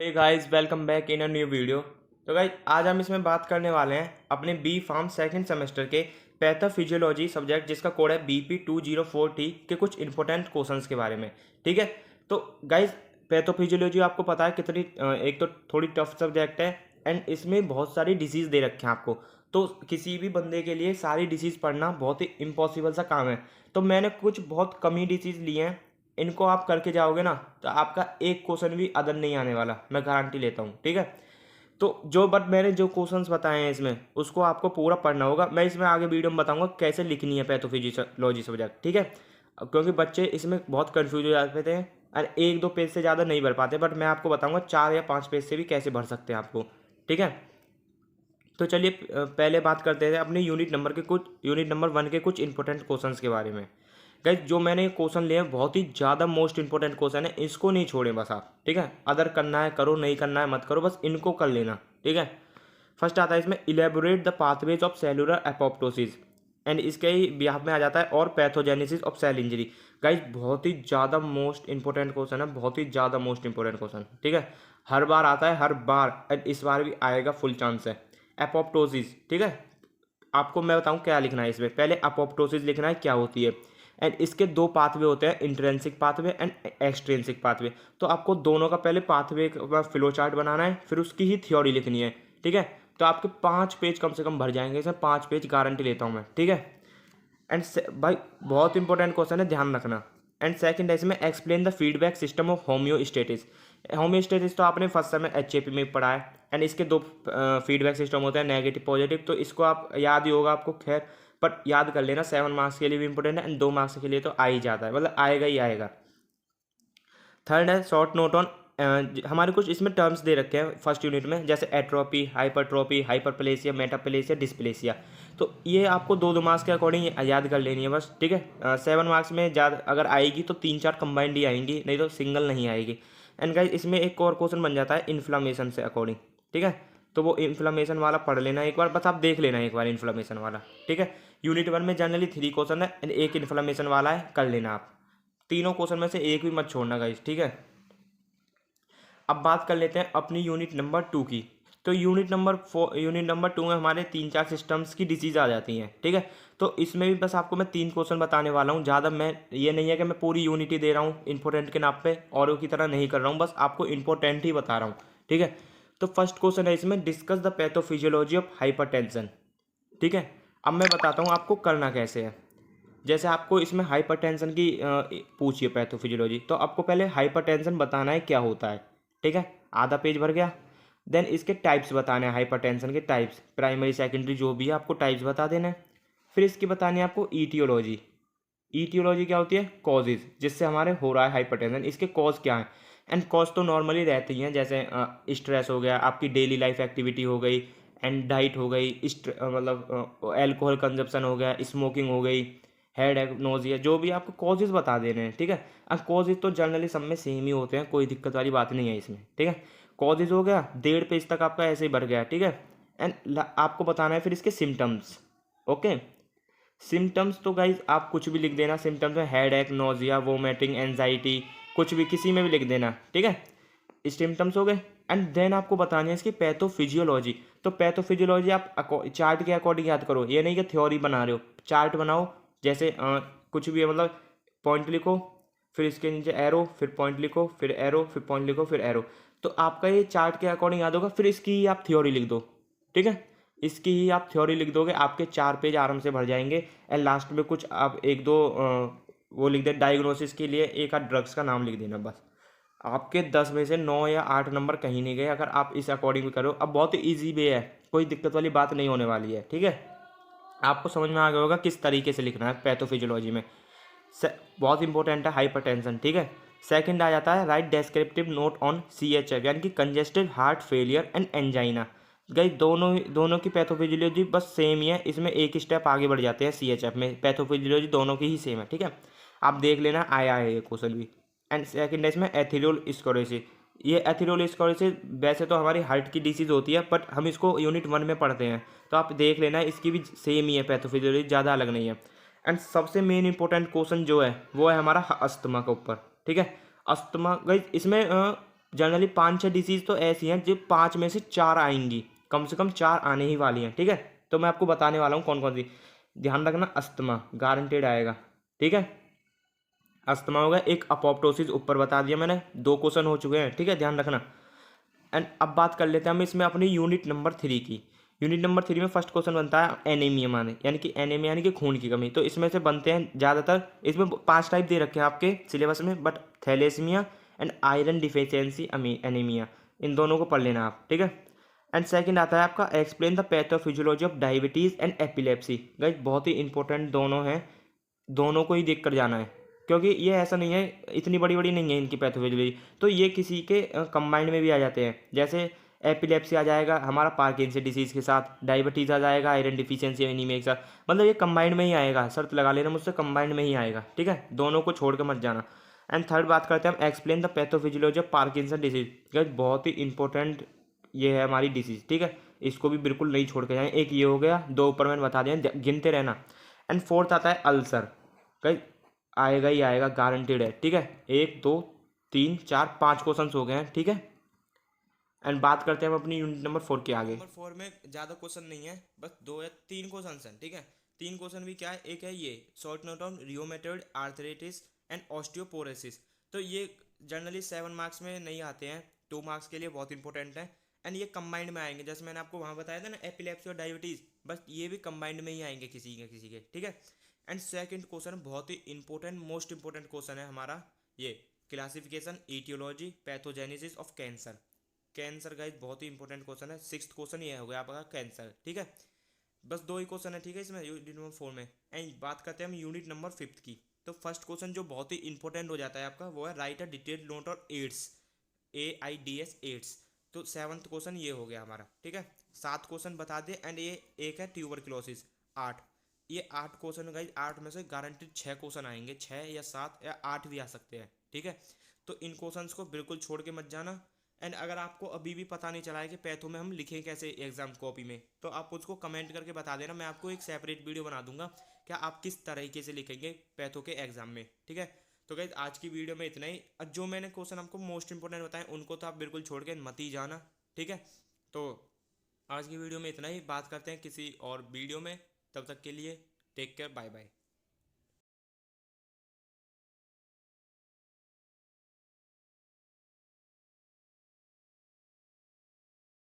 Hey guys, welcome back in a new video. तो guys, आज हम इसमें बात करने वाले हैं अपने बी फार्म सेकंड सेमेस्टर के पैथोफिजियोलॉजी सब्जेक्ट जिसका कोड है BP2040 के कुछ इंपॉर्टेंट क्वेश्चंस के बारे में। ठीक है। तो गाइस, पैथोफिजियोलॉजी आपको पता है कितनी एक तो थोड़ी टफ सब्जेक्ट है एंड इसमें बहुत सारी डिसीज़ दे रखे हैं आपको। तो किसी भी बंदे के लिए सारी डिसीज़ पढ़ना बहुत ही इम्पॉसिबल सा काम है। तो मैंने कुछ बहुत कम ही डिसीज़ लिए हैं। इनको आप करके जाओगे ना तो आपका एक क्वेश्चन भी अदर नहीं आने वाला, मैं गारंटी लेता हूँ। ठीक है। तो बट मैंने जो क्वेश्चंस बताए हैं इसमें उसको आपको पूरा पढ़ना होगा। मैं इसमें आगे वीडियो में बताऊंगा कैसे लिखनी है पैथोफिजियोलॉजी सब्जेक्ट। ठीक है। क्योंकि बच्चे इसमें बहुत कंफ्यूज हो जाते हैं और एक दो पेज से ज़्यादा नहीं भर पाते, बट मैं आपको बताऊंगा 4 या 5 पेज से भी कैसे भर सकते हैं आपको। ठीक है। तो चलिए पहले बात करते हैं अपने यूनिट नंबर 1 के कुछ इंपॉर्टेंट क्वेश्चंस के बारे में। गाइस, जो मैंने क्वेश्चन लिए हैं बहुत ही ज़्यादा मोस्ट इंपॉर्टेंट क्वेश्चन है, इसको नहीं छोड़ें बस आप। ठीक है। अदर करना है करो, नहीं करना है मत करो, बस इनको कर लेना। ठीक है। फर्स्ट आता है इसमें elaborate the pathways of cellular apoptosis and इसके ही बिहाफ में आ जाता है और pathogenesis of cell injury. Guys, बहुत ही ज़्यादा मोस्ट इंपॉर्टेंट क्वेश्चन है, बहुत ही ज़्यादा मोस्ट इंपॉर्टेंट क्वेश्चन। ठीक है। हर बार आता है, हर बार, एंड इस बार भी आएगा, फुल चांस है। एपोप्टोसिस। ठीक है। आपको मैं बताऊं क्या लिखना है इसमें। पहले अपोप्टोसिस लिखना है क्या होती है, एंड इसके दो पाथवे होते हैं, intrinsic pathway and extrinsic pathway. तो आपको दोनों का पहले पाथवे का फ्लो चार्ट बनाना है, फिर उसकी ही थ्योरी लिखनी है। ठीक है। तो आपके 5 पेज कम से कम भर जाएंगे, इसमें 5 पेज गारंटी लेता हूँ मैं। ठीक है। एंड भाई, बहुत इंपॉर्टेंट क्वेश्चन है, ध्यान रखना। एंड सेकंड है इसमें explain the feedback system of homeostasis. Homeostasis तो आपने फर्स्ट समय HAP में पढ़ा है, एंड इसके दो फीडबैक सिस्टम होते हैं, नेगेटिव पॉजिटिव। तो इसको आप याद ही होगा आपको, खैर, बट याद कर लेना, 7 मार्क्स के लिए भी इंपॉर्टेंट है एंड 2 मार्क्स के लिए तो आ ही जाता है, मतलब आएगा ही आएगा। थर्ड है शॉर्ट नोट ऑन, हमारे कुछ इसमें टर्म्स दे रखे हैं फर्स्ट यूनिट में, जैसे एट्रोपी, हाइपरट्रोपी, हाइपरप्लेसिया, मेटाप्लेसिया, डिस्प्लेसिया। तो ये आपको 2-2 मार्क्स के अकॉर्डिंग याद कर लेनी है बस। ठीक है। 7 मार्क्स में ज़्यादा अगर आएगी तो 3-4 कंबाइंड ही आएंगी, नहीं तो सिंगल नहीं आएगी। एंड गाइस, इसमें एक और क्वेश्चन बन जाता है इन्फ्लामेशन से अकॉर्डिंग। ठीक है। तो वो इन्फ्लामेशन वाला पढ़ लेना एक बार, बस आप देख लेना एक बार इन्फ्लामेशन वाला। ठीक है। यूनिट 1 में जनरली 3 क्वेश्चन है एंड एक इन्फ्लामेशन वाला है, कर लेना आप। तीनों क्वेश्चन में से एक भी मत छोड़ना गाइस। ठीक है। अब बात कर लेते हैं अपनी यूनिट नंबर 2 की। तो यूनिट नंबर 2 में हमारे 3-4 सिस्टम्स की डिजीज आ जाती हैं। ठीक है। तो इसमें भी बस आपको मैं 3 क्वेश्चन बताने वाला हूँ, ज़्यादा मैं ये नहीं है कि मैं पूरी यूनिट ही दे रहा हूँ इंपॉर्टेंट के नाम पे, औरों की तरह नहीं कर रहा हूँ, बस आपको इंपॉर्टेंट ही बता रहा हूँ। ठीक है। तो फर्स्ट क्वेश्चन है इसमें, discuss the pathophysiology of hypertension. ठीक है। अब मैं बताता हूँ आपको करना कैसे है। जैसे आपको इसमें हाइपरटेंशन की पूछिए पैथोफिजियोलॉजी, तो आपको पहले हाइपरटेंशन बताना है क्या होता है। ठीक है। आधा पेज भर गया। देन इसके टाइप्स बताने हैं, हाइपरटेंशन के टाइप्स, प्राइमरी सेकेंडरी जो भी है आपको टाइप्स बता देना है। फिर इसकी बतानी है आपको ईटियोलॉजी। ईटियोलॉजी क्या होती है, कॉजेज, जिससे हमारे हो रहा है हाइपरटेंशन, इसके कॉज क्या है। एंड कॉज तो नॉर्मली रहती हैं, जैसे स्ट्रेस हो गया, आपकी डेली लाइफ एक्टिविटी हो गई, एंड डाइट हो गई, मतलब एल्कोहल कंजप्शन हो गया, स्मोकिंग हो गई, हेड एक, नोजिया, जो भी आपको कॉजेज बता देने हैं। ठीक है। अब कॉजेज तो जनरली सब में सेम ही होते हैं, कोई दिक्कत वाली बात नहीं है इसमें। ठीक है। कॉजेज हो गया, 1.5 पेज तक आपका ऐसे ही भर गया। ठीक है। एंड आपको बताना है फिर इसके सिम्टम्स। ओके। सिम्टम्स तो गाइज आप कुछ भी लिख देना, सिम्टम्स में हेड एक, नोजिया, वोमिटिंग, एनजाइटी, कुछ भी किसी में भी लिख देना। ठीक है। सिम्टम्स हो गए। एंड देन आपको बतानी है इसकी पैथोफिजियोलॉजी। तो पैथोफिजियोलॉजी आप चार्ट के अकॉर्डिंग याद करो, ये नहीं कि थ्योरी बना रहे हो, चार्ट बनाओ। जैसे कुछ भी है, मतलब पॉइंट लिखो, फिर इसके नीचे एरो, फिर पॉइंट लिखो, फिर एरो, फिर पॉइंट लिखो, फिर एरो। तो आपका ये चार्ट के अकॉर्डिंग याद होगा, फिर इसकी ही आप थ्योरी लिख दो। ठीक है। इसकी ही आप थ्योरी लिख दोगे, आपके 4 पेज आराम से भर जाएंगे। एंड लास्ट में कुछ आप एक दो वो लिख दे डायग्नोसिस के लिए, एक आध ड्रग्स का नाम लिख देना बस। आपके 10 में से 9 या 8 नंबर कहीं नहीं गए अगर आप इस अकॉर्डिंग करो। अब बहुत ईजी वे है, कोई दिक्कत वाली बात नहीं होने वाली है। ठीक है। आपको समझ में आ गया होगा किस तरीके से लिखना है पैथोफिजियोलॉजी में। बहुत इंपॉर्टेंट है हाइपरटेंशन। ठीक है। सेकंड आ जाता है right descriptive note on CHF, यानी कि congestive heart failure and angina. गई दोनों की पैथोफिजियोलॉजी बस सेम ही है, इसमें एक स्टेप आगे बढ़ जाते हैं। CHF में पैथोफिजियोलॉजी दोनों की ही सेम है। ठीक है। आप देख लेना, आया है ये क्वेश्चन भी। एंड सेकंड है इसमें एथिरोल स्क्लेरोसिस। ये एथिरोल स्क्लेरोसिस वैसे तो हमारी हार्ट की डिसीज़ होती है, बट हम इसको यूनिट 1 में पढ़ते हैं, तो आप देख लेना, इसकी भी सेम ही है पैथोफिजियोलॉजी, ज़्यादा अलग नहीं है। एंड सबसे मेन इंपॉर्टेंट क्वेश्चन जो है वो है हमारा अस्थमा के ऊपर। ठीक है। अस्थमा गई इसमें जनरली 5-6 डिसीज़ तो ऐसी हैं जो 5 में से 4 आएंगी, कम से कम 4 आने ही वाली हैं, ठीक है। तो मैं आपको बताने वाला हूँ कौन कौन सी। ध्यान रखना, अस्थमा गारंटेड आएगा, ठीक है। अस्थमा होगा। एक अपोप्टोसिस ऊपर बता दिया मैंने, 2 क्वेश्चन हो चुके हैं, ठीक है, ध्यान रखना। एंड अब बात कर लेते हैं हम इसमें अपनी यूनिट नंबर 3 की। यूनिट नंबर 3 में फर्स्ट क्वेश्चन बनता है एनीमिया, माने यानी कि एनीमिया यानी कि खून की कमी। तो इसमें से बनते हैं ज़्यादातर, इसमें 5 टाइप दे रखे हैं आपके सिलेबस में, but thalassaemia and iron deficiency anaemia, इन दोनों को पढ़ लेना आप, ठीक है। एंड सेकंड आता है आपका explain the pathophysiology of diabetes and epilepsy. Guys बहुत ही इंपॉर्टेंट दोनों हैं, दोनों को ही देख कर जाना है, क्योंकि ये ऐसा नहीं है, इतनी बड़ी बड़ी नहीं है इनकी पैथोफिजियोलॉजी, तो ये किसी के कंबाइंड में भी आ जाते हैं। जैसे एपिलेप्सी आ जाएगा हमारा पार्किंसन डिसीज़ के साथ, डायबिटीज़ आ जाएगा आयरन डिफिशियंसी एनीमिया के साथ, मतलब ये कंबाइंड में ही आएगा, शर्त लगा लेना मुझसे, कंबाइंड में ही आएगा, ठीक है, दोनों को छोड़ कर मत जाना। एंड थर्ड बात करते हैं हम explain the pathophysiology of Parkinson disease. बहुत ही इंपॉर्टेंट ये है हमारी डिसीज़, ठीक है, इसको भी बिल्कुल नहीं छोड़ के जाएं। एक ये हो गया, 2 ऊपर मैंने बता दिया, गिनते रहना। एंड फोर्थ आता है अल्सर। गाइस आएगा ही आएगा, गारंटेड है, ठीक है। 1 2 3 4 5 क्वेश्चन हो गए हैं, ठीक है। एंड बात करते हैं हम अपनी यूनिट नंबर 4 के आगे। नंबर 4 में ज़्यादा क्वेश्चन नहीं है, बस 2 या 3 क्वेश्चन हैं, ठीक है। 3 क्वेश्चन भी क्या है, एक है ये short note on rheumatoid arthritis and osteoporosis. तो ये जनरली 7 मार्क्स में नहीं आते हैं, 2 मार्क्स के लिए बहुत इंपॉर्टेंट है। एंड ये कंबाइंड में आएंगे, जैसे मैंने आपको वहाँ बताया था ना एपिलेप्सी और डायबिटीज़, बस ये भी कंबाइंड में ही आएंगे किसी के, ठीक है। एंड सेकंड क्वेश्चन बहुत ही इंपॉर्टेंट, मोस्ट इंपॉर्टेंट क्वेश्चन है हमारा, ये classification aetiology pathogenesis of cancer. Cancer guys बहुत ही इंपॉर्टेंट क्वेश्चन है, 6th क्वेश्चन ये हो गया आपका कैंसर, ठीक है। बस 2 ही क्वेश्चन है, ठीक है, इसमें यूनिट नंबर 4 में। एंड बात करते हैं हम यूनिट नंबर 5 की। तो फर्स्ट क्वेश्चन जो बहुत ही इंपॉर्टेंट हो जाता है आपका, वो है write a detailed note on AIDS, AIDS AIDS. तो 7th क्वेश्चन ये हो गया हमारा, ठीक है। 7 क्वेश्चन बता दे। एंड ये एक है ट्यूबरक्लोसिस, 8। ये 8 क्वेश्चन गाइज, 8 में से गारंटेड 6 क्वेश्चन आएंगे, 6 या 7 या 8 भी आ सकते हैं, ठीक है। तो इन क्वेश्चंस को बिल्कुल छोड़ के मत जाना। एंड अगर आपको अभी भी पता नहीं चला है कि पैथो में हम लिखें कैसे एग्जाम कॉपी में, तो आप उसको कमेंट करके बता देना, मैं आपको एक सेपरेट वीडियो बना दूंगा क्या आप किस तरीके से लिखेंगे पैथो के एग्जाम में, ठीक है। तो गाइज आज की वीडियो में इतना ही। अब जो मैंने क्वेश्चन आपको मोस्ट इंपॉर्टेंट बताए उनको तो आप बिल्कुल छोड़ के मत ही जाना, ठीक है। तो आज की वीडियो में इतना ही, बात करते हैं किसी और वीडियो में, तब तक के लिए टेक केयर, बाय बाय।